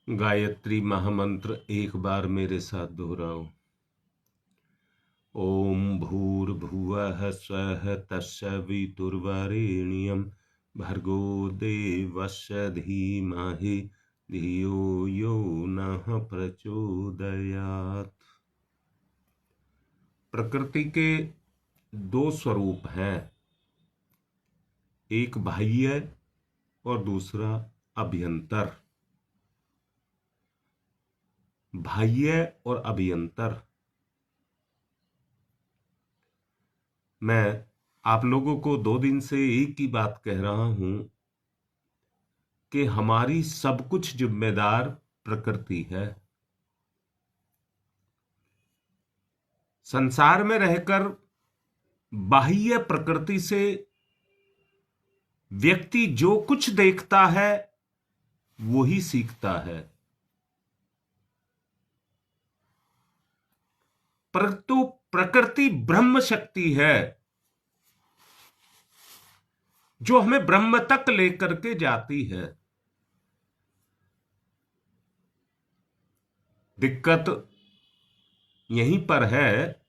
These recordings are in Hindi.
गायत्री महामंत्र एक बार मेरे साथ दोहराओ। ओम भूर्भुवः स्वः तत्सवितुर्वरेण्यं भर्गो देवस्य धीमहि धियो यो नः प्रचोदयात्। प्रकृति के दो स्वरूप हैं, एक बाह्य और दूसरा अभ्यंतर। बाह्य और अभ्यंतर, मैं आप लोगों को 2 दिन से एक ही बात कह रहा हूं कि हमारी सब कुछ जिम्मेदार प्रकृति है। संसार में रहकर बाह्य प्रकृति से व्यक्ति जो कुछ देखता है वो ही सीखता है, परंतु प्रकृति ब्रह्म शक्ति है जो हमें ब्रह्म तक लेकर के जाती है। दिक्कत यहीं पर है,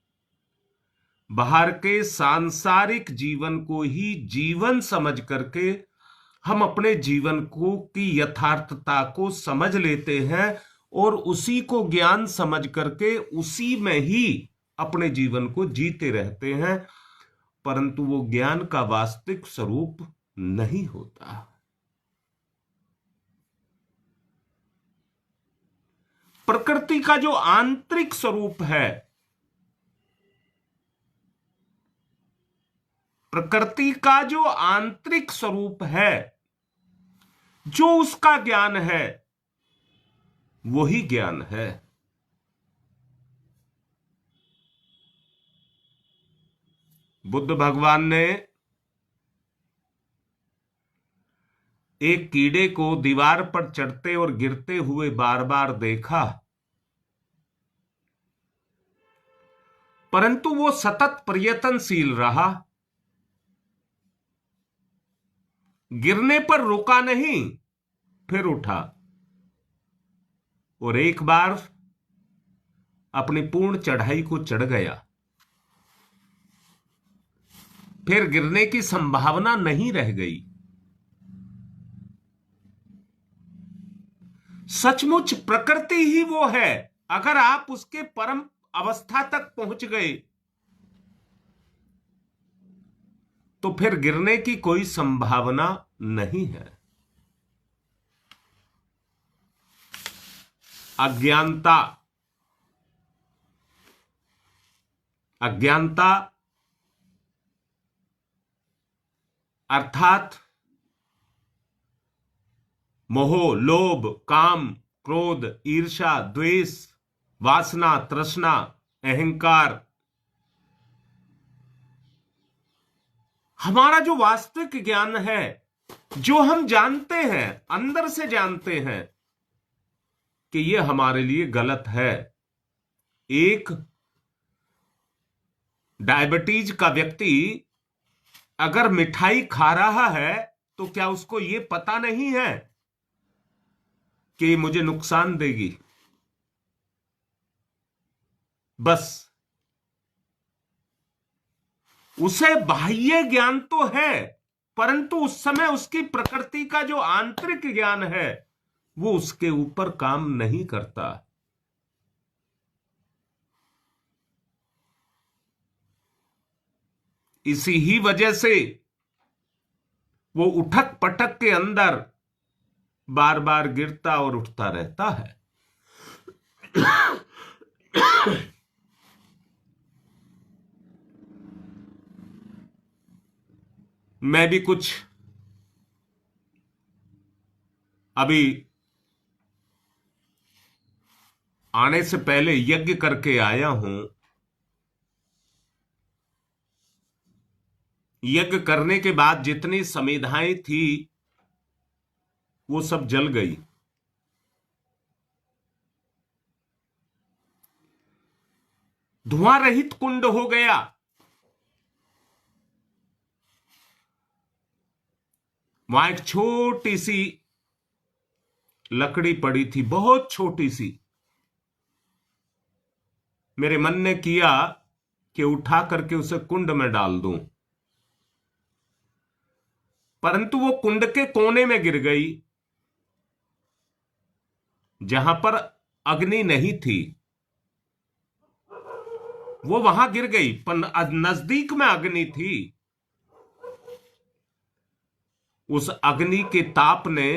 बाहर के सांसारिक जीवन को ही जीवन समझ करके हम अपने जीवन को की यथार्थता को समझ लेते हैं और उसी को ज्ञान समझ करके उसी में ही अपने जीवन को जीते रहते हैं, परंतु वो ज्ञान का वास्तविक स्वरूप नहीं होता। प्रकृति का जो आंतरिक स्वरूप है, प्रकृति का जो आंतरिक स्वरूप है, जो उसका ज्ञान है, वही ज्ञान है। बुद्ध भगवान ने एक कीड़े को दीवार पर चढ़ते और गिरते हुए बार बार देखा, परंतु वो सतत प्रयत्नशील रहा, गिरने पर रुका नहीं, फिर उठा और एक बार अपनी पूर्ण चढ़ाई को चढ़ गया, फिर गिरने की संभावना नहीं रह गई। सचमुच प्रकृति ही वो है, अगर आप उसके परम अवस्था तक पहुंच गए तो फिर गिरने की कोई संभावना नहीं है। अज्ञानता, अज्ञानता अर्थात मोह, लोभ, काम, क्रोध, ईर्ष्या, द्वेष, वासना, तृष्णा, अहंकार, हमारा जो वास्तविक ज्ञान है, जो हम जानते हैं, अंदर से जानते हैं कि ये हमारे लिए गलत है। एक डायबिटीज का व्यक्ति अगर मिठाई खा रहा है तो क्या उसको ये पता नहीं है कि मुझे नुकसान देगी? बस उसे बाह्य ज्ञान तो है, परंतु उस समय उसकी प्रकृति का जो आंतरिक ज्ञान है वो उसके ऊपर काम नहीं करता। इसी ही वजह से वो उठक पटक के अंदर बार बार गिरता और उठता रहता है। मैं भी कुछ अभी आने से पहले यज्ञ करके आया हूं। यज्ञ करने के बाद जितनी समिधाएं थी वो सब जल गई। धुआं रहित कुंड हो गया। वहां एक छोटी सी लकड़ी पड़ी थी बहुत छोटी सी। मेरे मन ने किया कि उठा करके उसे कुंड में डाल दूं, परंतु वो कुंड के कोने में गिर गई जहां पर अग्नि नहीं थी। वो वहां गिर गई पर नजदीक में अग्नि थी। उस अग्नि के ताप ने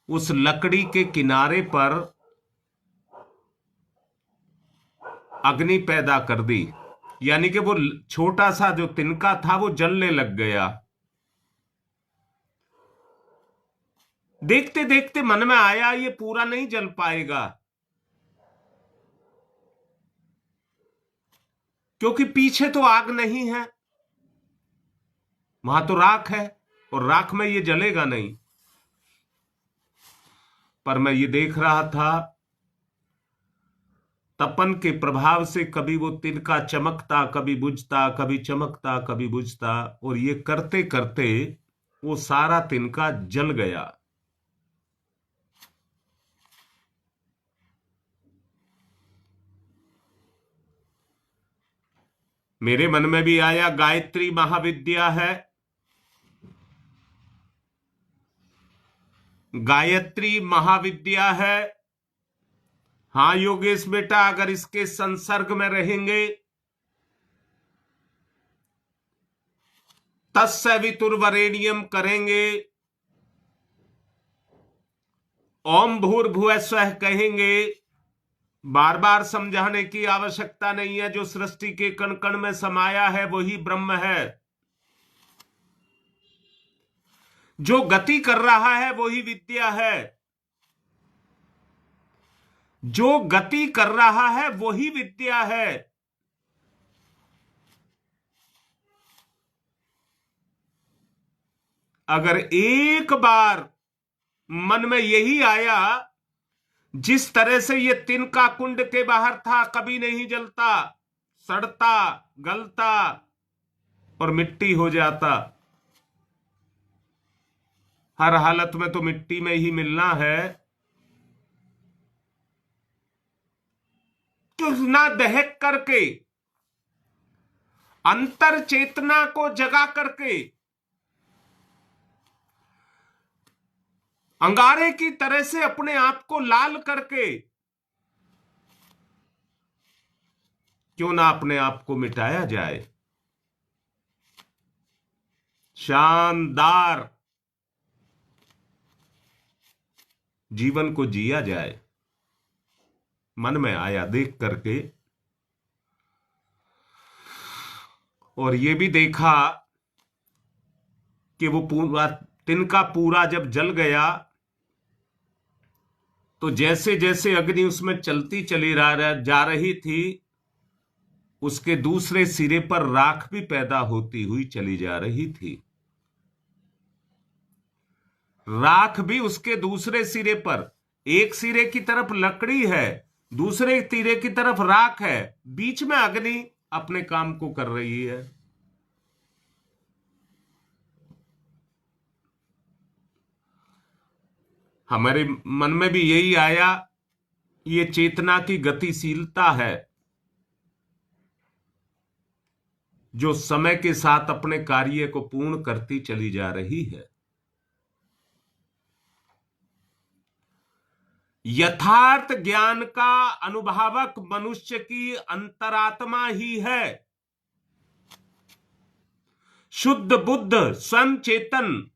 उस लकड़ी के किनारे पर अग्नि पैदा कर दी, यानी कि वो छोटा सा जो तिनका था वो जलने लग गया। देखते देखते मन में आया ये पूरा नहीं जल पाएगा, क्योंकि पीछे तो आग नहीं है, वहां तो राख है और राख में ये जलेगा नहीं। पर मैं ये देख रहा था तपन के प्रभाव से कभी वो तिनका चमकता, कभी बुझता, कभी चमकता, कभी बुझता, और ये करते करते वो सारा तिनका जल गया। मेरे मन में भी आया गायत्री महाविद्या है, गायत्री महाविद्या है। हां योगेश बेटा, अगर इसके संसर्ग में रहेंगे तत्सवितुर्वरेण्यम करेंगे, ओम भूर्भुवः स्वः कहेंगे, बार बार समझाने की आवश्यकता नहीं है। जो सृष्टि के कण कण में समाया है वही ब्रह्म है, जो गति कर रहा है वही विद्या है, जो गति कर रहा है वही विद्या है। अगर एक बार मन में यही आया, जिस तरह से ये तिनका कुंड के बाहर था, कभी नहीं जलता, सड़ता, गलता और मिट्टी हो जाता, हर हालत में तो मिट्टी में ही मिलना है, तो ना दहक करके अंतर चेतना को जगा करके अंगारे की तरह से अपने आप को लाल करके क्यों ना अपने आप को मिटाया जाए, शानदार जीवन को जिया जाए। मन में आया देख करके, और ये भी देखा कि वो पूरा तिनका पूरा जब जल गया तो जैसे जैसे अग्नि उसमें चलती चली जा रही थी, उसके दूसरे सिरे पर राख भी पैदा होती हुई चली जा रही थी। राख भी उसके दूसरे सिरे पर, एक सिरे की तरफ लकड़ी है, दूसरे सिरे की तरफ राख है, बीच में अग्नि अपने काम को कर रही है। हमारे मन में भी यही आया, ये चेतना की गतिशीलता है जो समय के साथ अपने कार्य को पूर्ण करती चली जा रही है। यथार्थ ज्ञान का अनुभवक मनुष्य की अंतरात्मा ही है, शुद्ध बुद्ध स्वयं चेतन।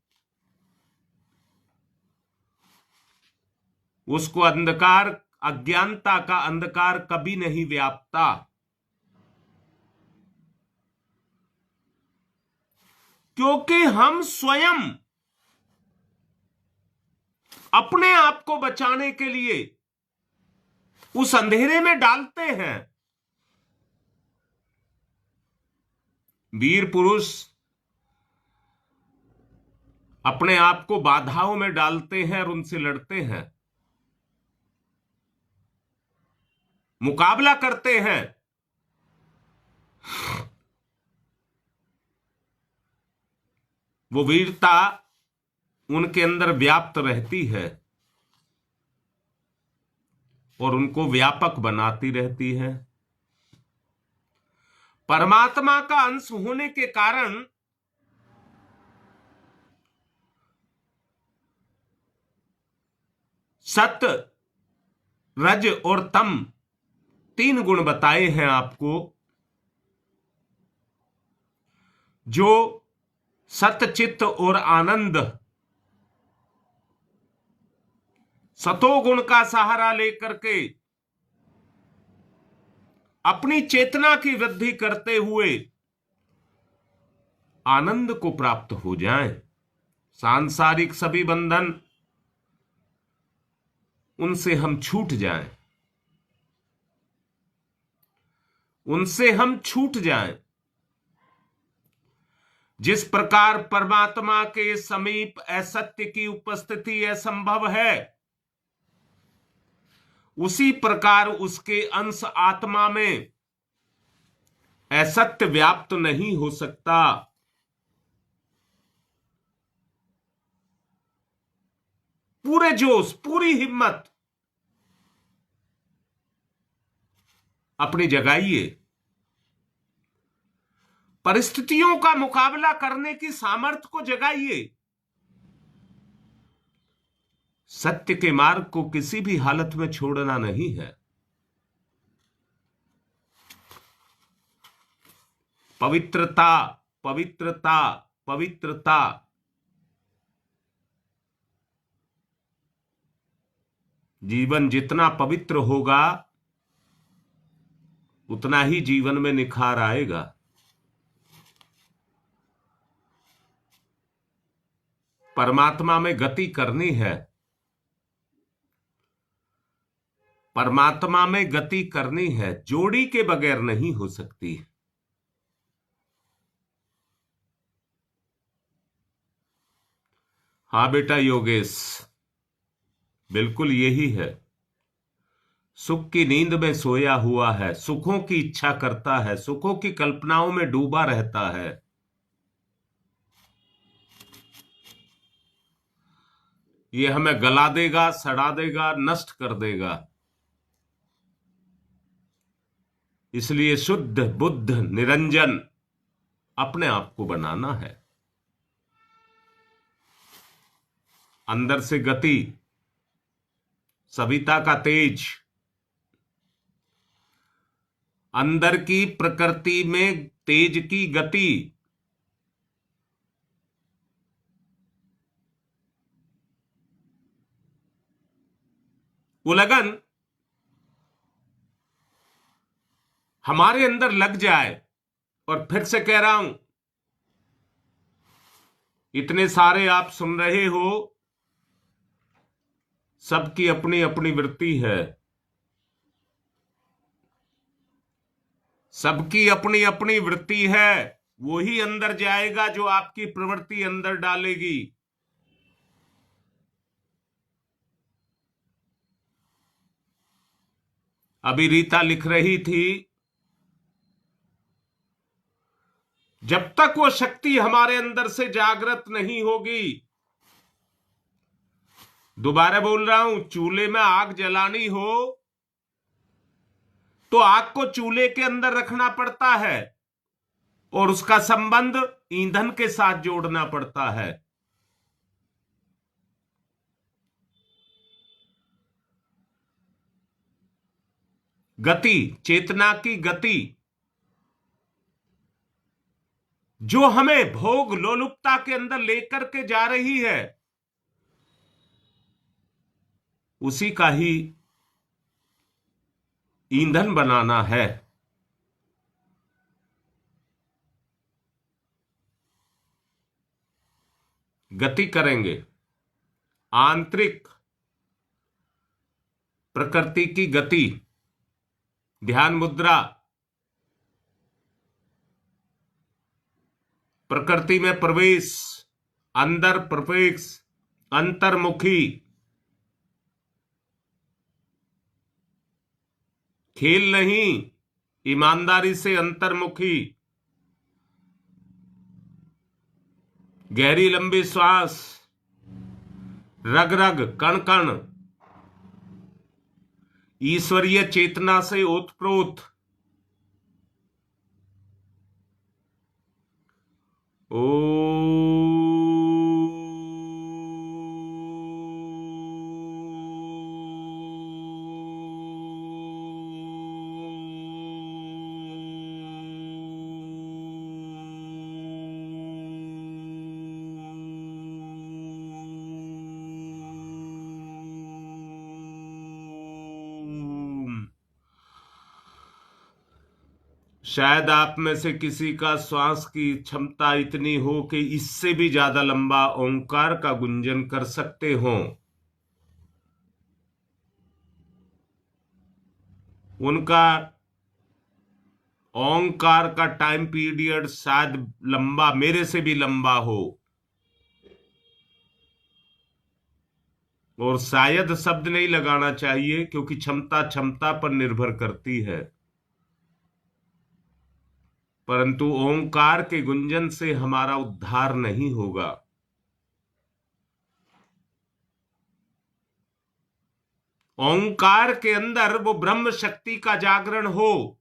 उसको अंधकार, अज्ञानता का अंधकार कभी नहीं व्यापता, क्योंकि हम स्वयं अपने आप को बचाने के लिए उस अंधेरे में डालते हैं। वीर पुरुष अपने आप को बाधाओं में डालते हैं और उनसे लड़ते हैं, मुकाबला करते हैं। वो वीरता उनके अंदर व्याप्त रहती है और उनको व्यापक बनाती रहती है। परमात्मा का अंश होने के कारण सत्य, रज और तम 3 गुण बताए हैं आपको। जो सत्य, चित्त और आनंद सतोगुण का सहारा लेकर के अपनी चेतना की वृद्धि करते हुए आनंद को प्राप्त हो जाएं, सांसारिक सभी बंधन उनसे हम छूट जाएं, उनसे हम छूट जाएं। जिस प्रकार परमात्मा के समीप असत्य की उपस्थिति असंभव है, उसी प्रकार उसके अंश आत्मा में असत्य व्याप्त नहीं हो सकता। पूरे जोश, पूरी हिम्मत अपनी जगाइए। परिस्थितियों का मुकाबला करने की सामर्थ्य को जगाइए। सत्य के मार्ग को किसी भी हालत में छोड़ना नहीं है। पवित्रता, पवित्रता, पवित्रता। जीवन जितना पवित्र होगा उतना ही जीवन में निखार आएगा। परमात्मा में गति करनी है, परमात्मा में गति करनी है, जोड़ी के बगैर नहीं हो सकती। हाँ बेटा योगेश, बिल्कुल यही है। सुख की नींद में सोया हुआ है, सुखों की इच्छा करता है, सुखों की कल्पनाओं में डूबा रहता है। ये हमें गला देगा, सड़ा देगा, नष्ट कर देगा। इसलिए शुद्ध बुद्ध निरंजन अपने आप को बनाना है। अंदर से गति, सविता का तेज, अंदर की प्रकृति में तेज की गति, वो लगन हमारे अंदर लग जाए। और फिर से कह रहा हूं, इतने सारे आप सुन रहे हो, सबकी अपनी अपनी वृत्ति है, सबकी अपनी अपनी वृत्ति है। वो ही अंदर जाएगा जो आपकी प्रवृत्ति अंदर डालेगी। अभी रीता लिख रही थी, जब तक वो शक्ति हमारे अंदर से जागृत नहीं होगी, दोबारा बोल रहा हूं, चूल्हे में आग जलानी हो तो आग को चूल्हे के अंदर रखना पड़ता है और उसका संबंध ईंधन के साथ जोड़ना पड़ता है। गति, चेतना की गति जो हमें भोग लोलुपता के अंदर लेकर के जा रही है, उसी का ही ईंधन बनाना है। गति करेंगे, आंतरिक प्रकृति की गति, ध्यान मुद्रा, प्रकृति में प्रवेश, अंदर प्रवेश, अंतर्मुखी, खेल नहीं, ईमानदारी से अंतर्मुखी, गहरी लंबी श्वास, रग रग कण कण ईश्वरीय चेतना से ओतप्रोत ओ शायद आप में से किसी का श्वास की क्षमता इतनी हो कि इससे भी ज्यादा लंबा ओंकार का गुंजन कर सकते हो। उनका ओंकार का टाइम पीरियड शायद लंबा, मेरे से भी लंबा हो, और शायद शब्द नहीं लगाना चाहिए क्योंकि क्षमता क्षमता पर निर्भर करती है, परंतु ओंकार के गुंजन से हमारा उद्धार नहीं होगा। ओंकार के अंदर वो ब्रह्म शक्ति का जागरण हो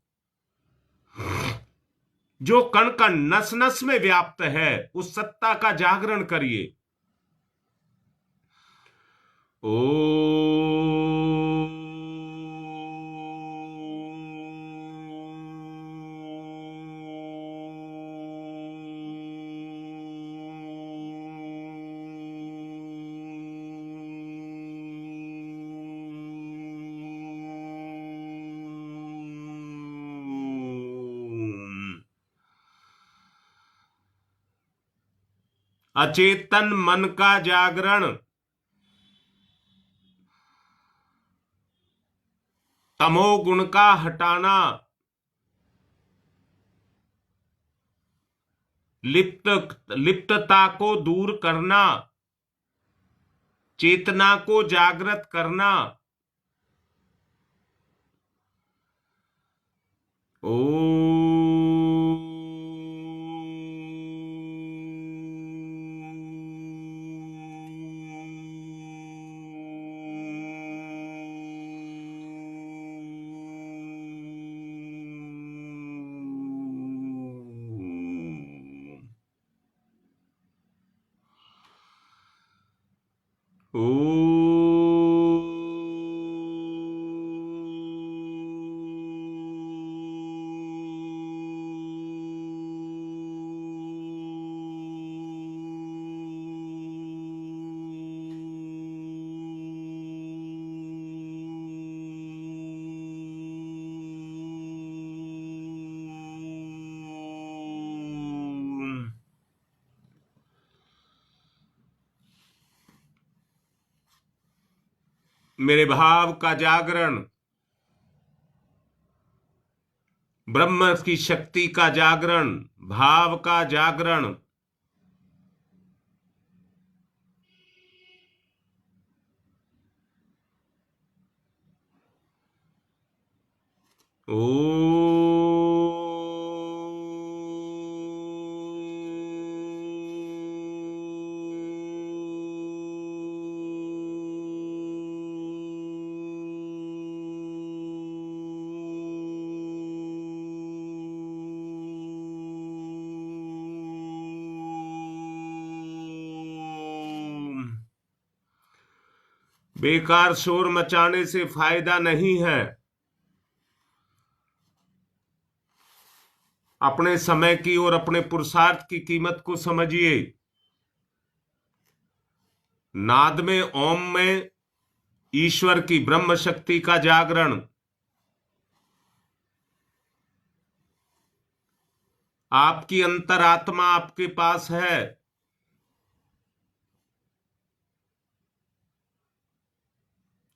जो कण कण नस नस में व्याप्त है, उस सत्ता का जागरण करिए। ओ अचेतन मन का जागरण, तमोगुण का हटाना, लिप्तता को दूर करना, चेतना को जागृत करना। ओ ओ मेरे भाव का जागरण, ब्रह्म की शक्ति का जागरण, भाव का जागरण। ओ बेकार शोर मचाने से फायदा नहीं है। अपने समय की और अपने पुरुषार्थ की कीमत को समझिए। नाद में, ओम में ईश्वर की ब्रह्म शक्ति का जागरण। आपकी अंतरात्मा आपके पास है।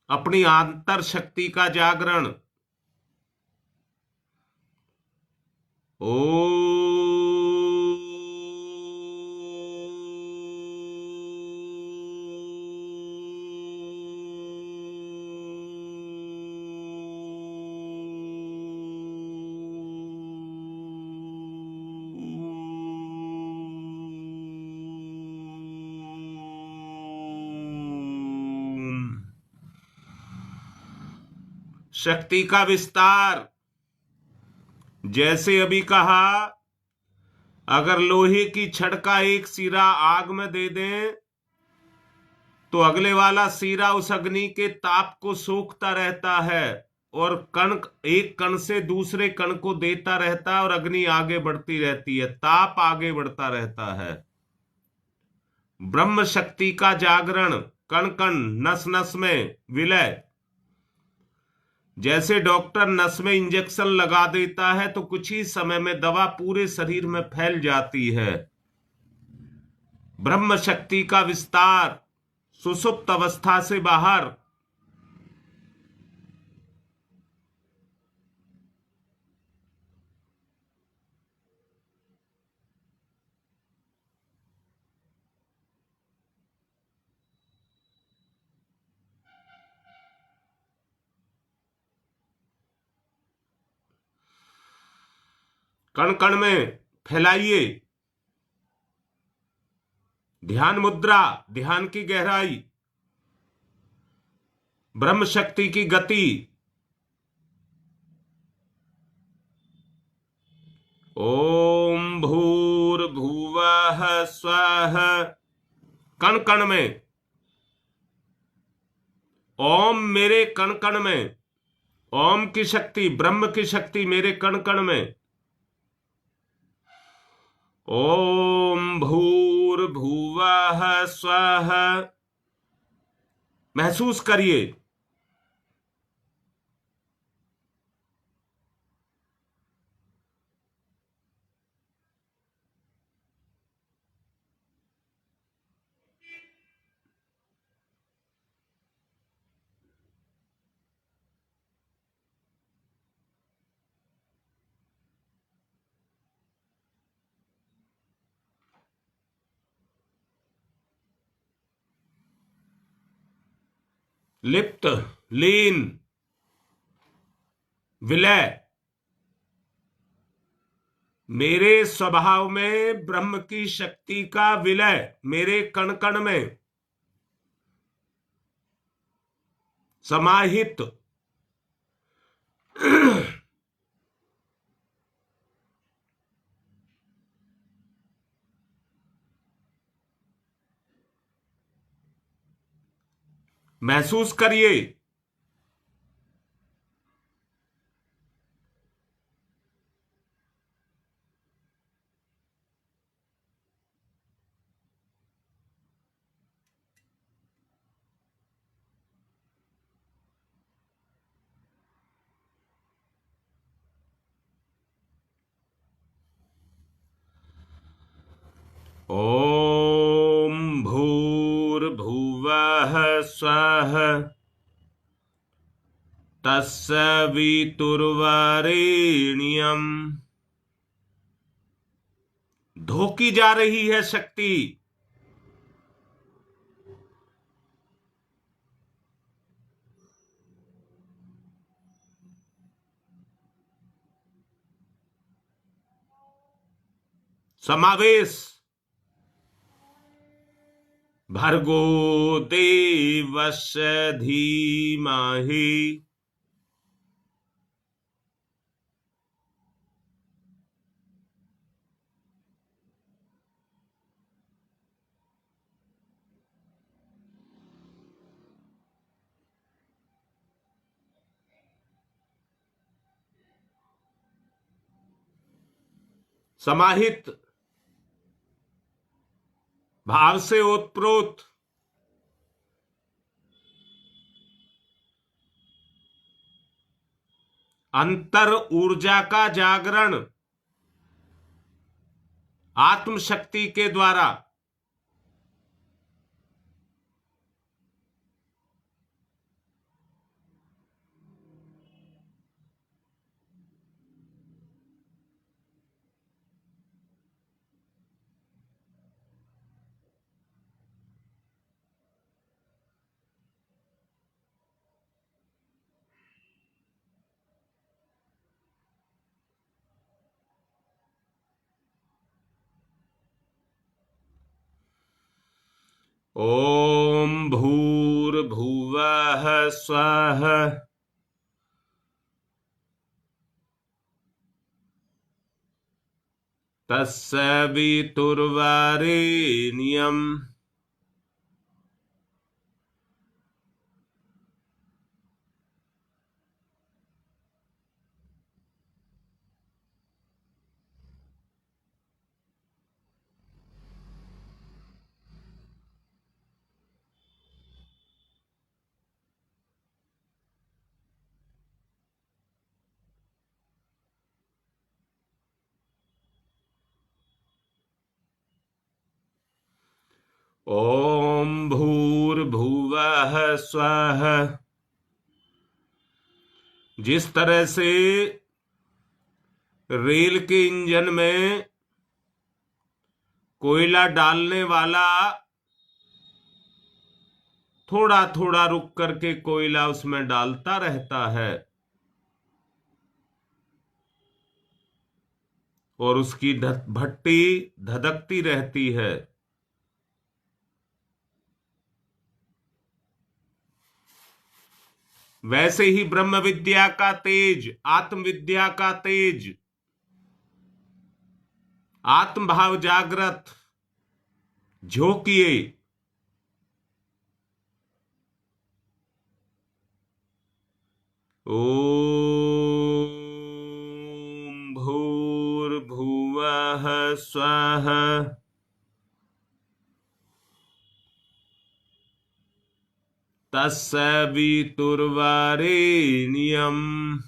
अपनी आंतर शक्ति का जागरण। ओ शक्ति का विस्तार। जैसे अभी कहा, अगर लोहे की छड़ का एक सिरा आग में दे दें तो अगले वाला सिरा उस अग्नि के ताप को सोखता रहता है और कण एक कण से दूसरे कण को देता रहता है और अग्नि आगे बढ़ती रहती है, ताप आगे बढ़ता रहता है। ब्रह्म शक्ति का जागरण, कण कण नस नस में विलय। जैसे डॉक्टर नस में इंजेक्शन लगा देता है तो कुछ ही समय में दवा पूरे शरीर में फैल जाती है। ब्रह्म शक्ति का विस्तार, सुषुप्त अवस्था से बाहर। कण कण में फैलाइए। ध्यान मुद्रा, ध्यान की गहराई, ब्रह्म शक्ति की गति। ओम भूर्भुवः स्वः। कण कण में ओम, मेरे कण कण में ओम की शक्ति, ब्रह्म की शक्ति मेरे कण कण में। ओम भूर्भुवः स्वः। महसूस करिए। लिप्त, लीन, विलय। मेरे स्वभाव में ब्रह्म की शक्ति का विलय मेरे कण कण में समाहित। महसूस करिए। ओम भूर्भुवः स्वः तत्सवितुर्वरेण्यम्। धोकी जा रही है शक्ति। समावेश। भर्गो देवस्य धीमहि। समाहित, भाव से ओतप्रोत। अंतर ऊर्जा का जागरण आत्म शक्ति के द्वारा। ओम भूर्भुवः स्वः तस्य वितुर्वरेण्यम्। ओम भूर्भुवः स्वः। जिस तरह से रेल के इंजन में कोयला डालने वाला थोड़ा थोड़ा रुक करके कोयला उसमें डालता रहता है और उसकी भट्टी धधकती रहती है, वैसे ही ब्रह्म विद्या का तेज, आत्मविद्या का तेज, आत्म भाव जागृत, झोंकिए। ओम भूर्भुवः स्वः। तस्य वितुर्वरेण्यम्।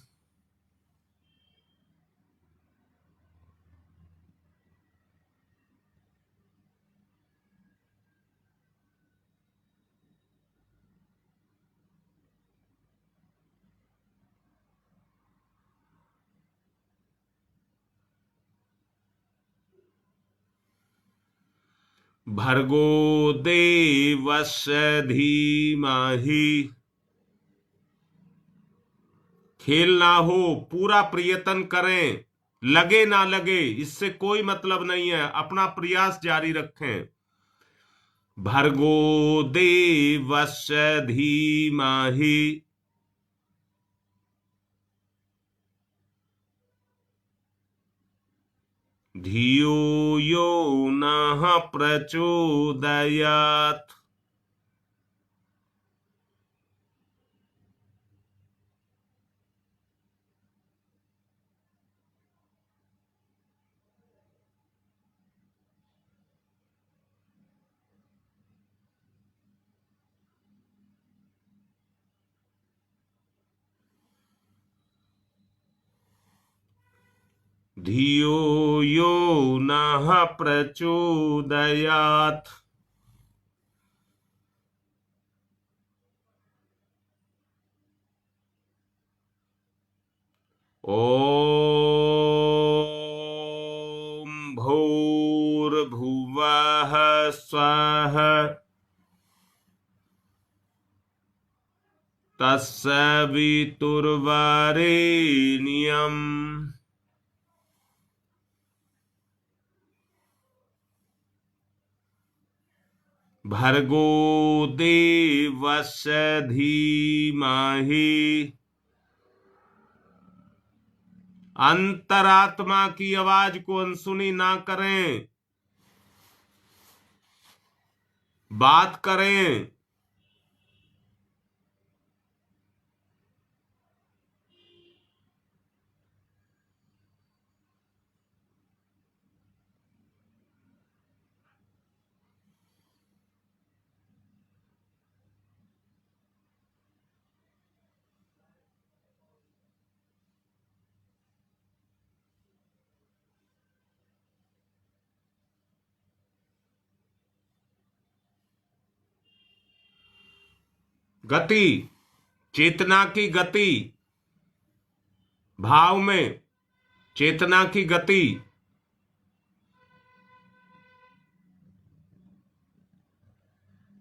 भर्गो देवस्य धीमहि। खेल ना हो, पूरा प्रयत्न करें, लगे ना लगे इससे कोई मतलब नहीं है, अपना प्रयास जारी रखें। भर्गो देवस्य धीमहि। धियो यो नः प्रचोदयात्। धियो यो नः प्रचोदयात्। ओम भूर्भुवः स्वः। तस्य वितुर्वरेण्यम्। भर्गो देवस्य धीमहि। अंतरात्मा की आवाज को अनसुनी ना करें, बात करें। गति, चेतना की गति, भाव में चेतना की गति।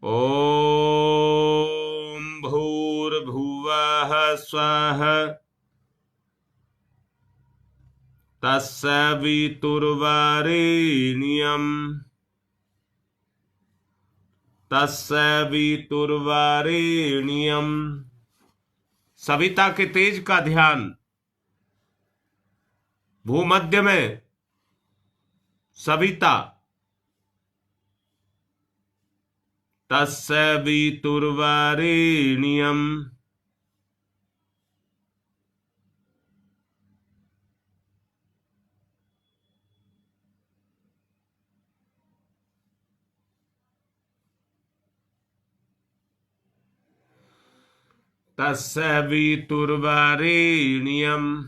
ओम भूर्भुवः स्वः। तस्य वितुर्वरेण्यम्। तस्य वितुर्वरेण्यम्। सविता के तेज का ध्यान। भूमध्य में सविता। तस्य वितुर्वरेण्यम्। तस्य वितुर्वरेण्यम्।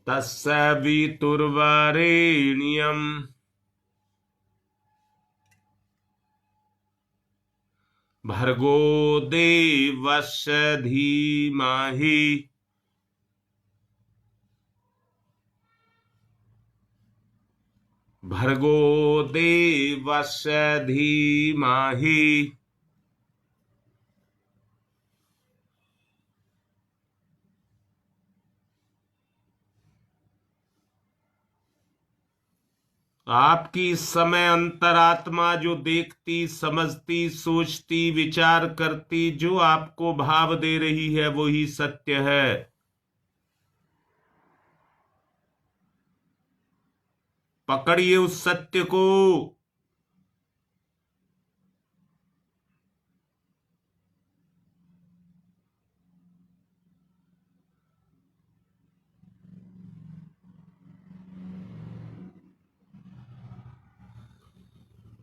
तस्य वितुर्वरेण्यम्। भर्गो देवस्य धीमहि। भर्गो देवस्य धीमहि। आपकी इस समय अंतरात्मा जो देखती, समझती, सोचती, विचार करती, जो आपको भाव दे रही है वही सत्य है। पकड़िए उस सत्य को।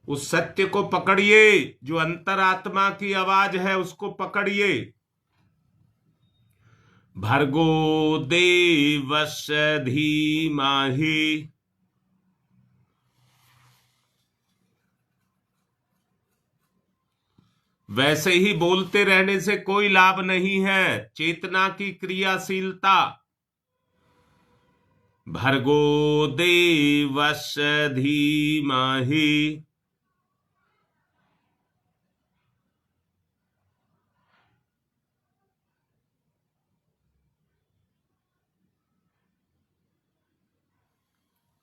उस सत्य को पकड़िए, जो अंतरात्मा की आवाज है उसको पकड़िए। भर्गो देवस्य धीमहि। वैसे ही बोलते रहने से कोई लाभ नहीं है। चेतना की क्रियाशीलता। भर्गो देवस्य धीमहि।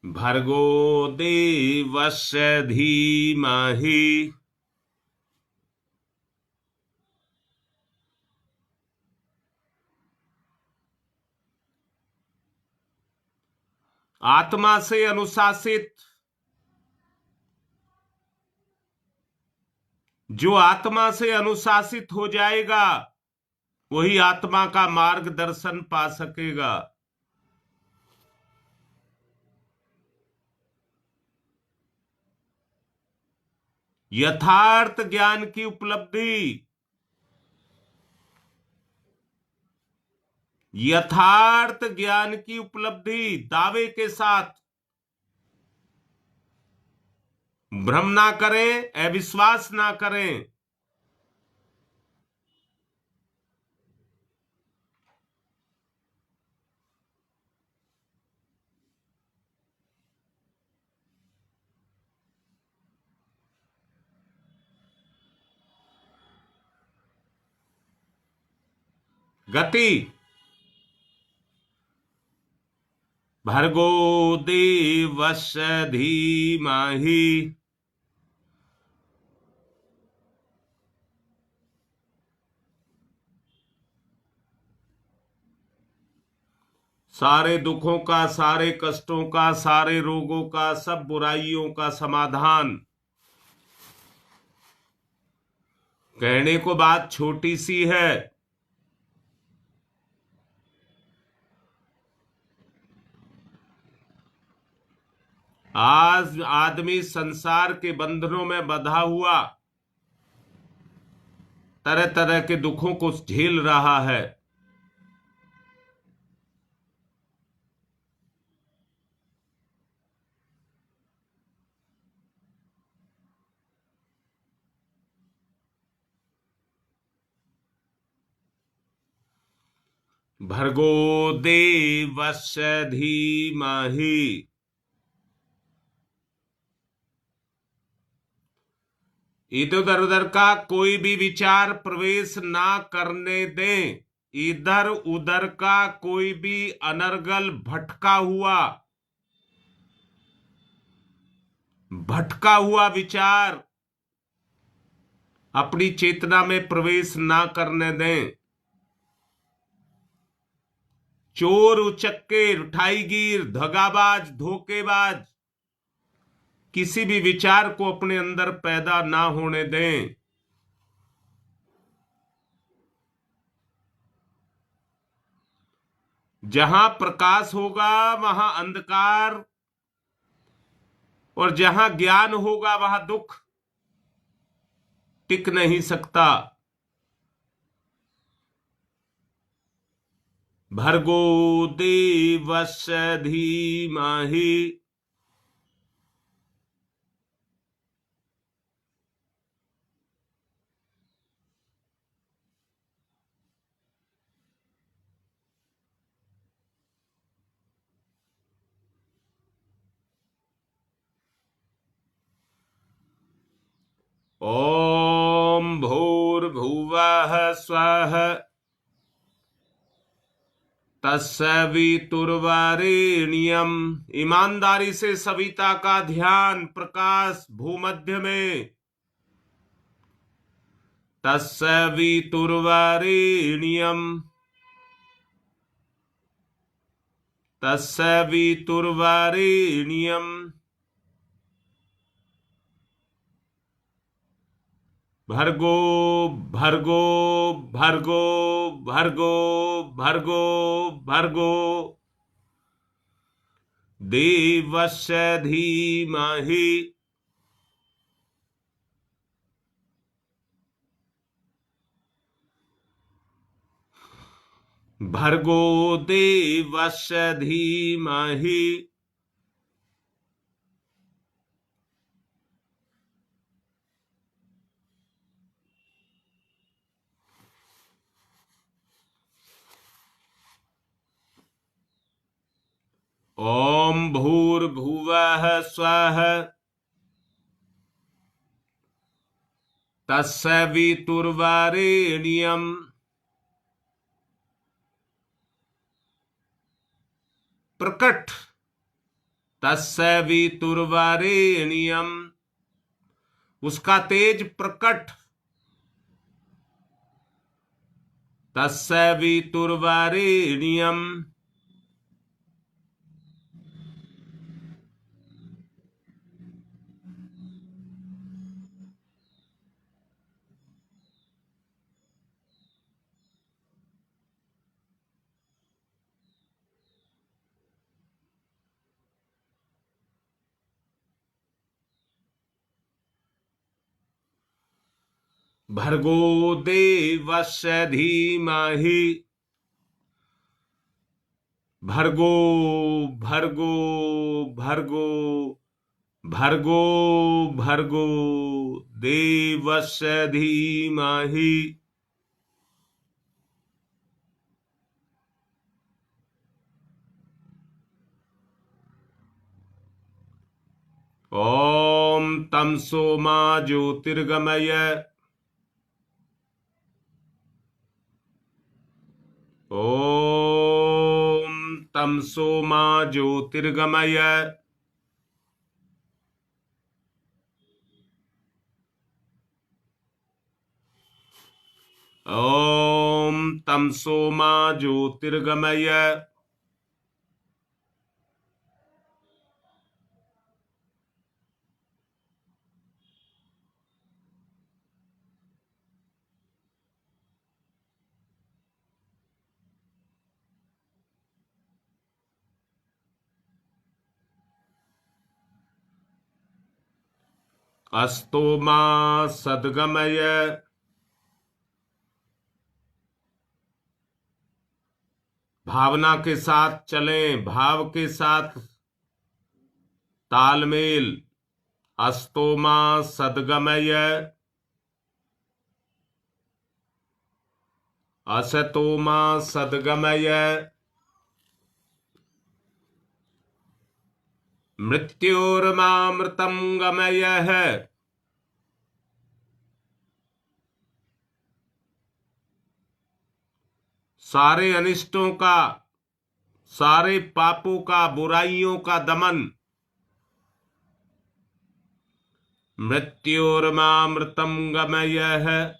भर्गो देवस्य धीमहि। आत्मा से अनुशासित, जो आत्मा से अनुशासित हो जाएगा वही आत्मा का मार्गदर्शन पा सकेगा। यथार्थ ज्ञान की उपलब्धि, यथार्थ ज्ञान की उपलब्धि दावे के साथ। भ्रम ना करें, अविश्वास ना करें। गति। भर्गो देवस्य धीमहि। सारे दुखों का, सारे कष्टों का, सारे रोगों का, सब बुराइयों का समाधान। कहने को बात छोटी सी है। आज आदमी संसार के बंधनों में बंधा हुआ तरह तरह के दुखों को झेल रहा है। भर्गो देवस्य धीमहि। इधर उधर का कोई भी विचार प्रवेश ना करने दें। इधर उधर का कोई भी भटका हुआ विचार अपनी चेतना में प्रवेश ना करने दें। चोर, उचक्के, उठाईगीर, दगाबाज, धोखेबाज किसी भी विचार को अपने अंदर पैदा ना होने दें। जहां प्रकाश होगा वहां अंधकार, और जहां ज्ञान होगा वहां दुख टिक नहीं सकता। भर्गो देवस्य धीमहि। ओम भूर्भुवः स्वः तत्सवितुर्वरेण्यम। ईमानदारी से सविता का ध्यान, प्रकाश भूमध्य में। तत्सवितुर्वरेण्यम, तत्सवितुर्वरेण्यम। भर्गो भर्गो भर्गो भर्गो भर्गो भर्गो देवस्य धीमहि। भर्गो देवस्य धीमहि। ओम भूर्भुवः स्वः तत्सवितुर्वरेण्यम। प्रकट, तत्सवितुर्वरेण्यम, उसका तेज प्रकट। तत्सवितुर्वरेण्यम। भर्गो देवस्य धीमहि। भर्गो भर्गो भर्गो भर्गो भर्गो देवस्य धीमहि। ओम तमसो मा ज्योतिर्गमय। ओम तमसो मा ज्योतिर्गमय। ओम तमसो मा ज्योतिर्गमय। अस्तो मा सद्गमय। भावना के साथ चलें, भाव के साथ तालमेल। अस्तो मा सद्गमय। असतो मा सद्गमय। मृत्योर्मामृतं गमयः। सारे अनिष्टों का, सारे पापों का, बुराइयों का दमन। मृत्योर्मामृतम गमयः।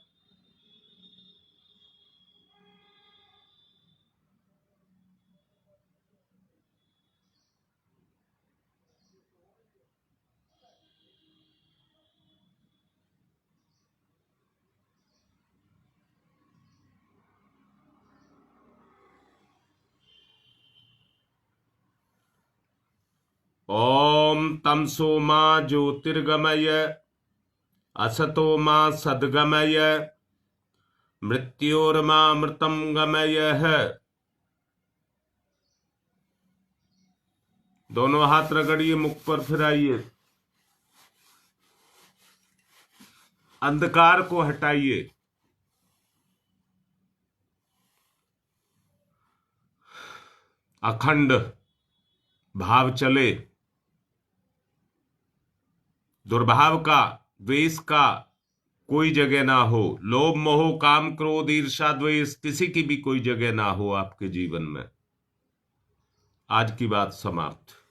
ओम तमसो मा ज्योतिर्गमय, असतो मा सद्गमय, मृत्योर्मामृतम गमयः। दोनों हाथ रगड़िए, मुख पर फिराइए, अंधकार को हटाइए। अखंड भाव चले, दुर्भाव का, द्वेष का कोई जगह ना हो। लोभ मोह काम क्रोध ईर्ष्या द्वेष किसी की भी कोई जगह ना हो आपके जीवन में। आज की बात समाप्त।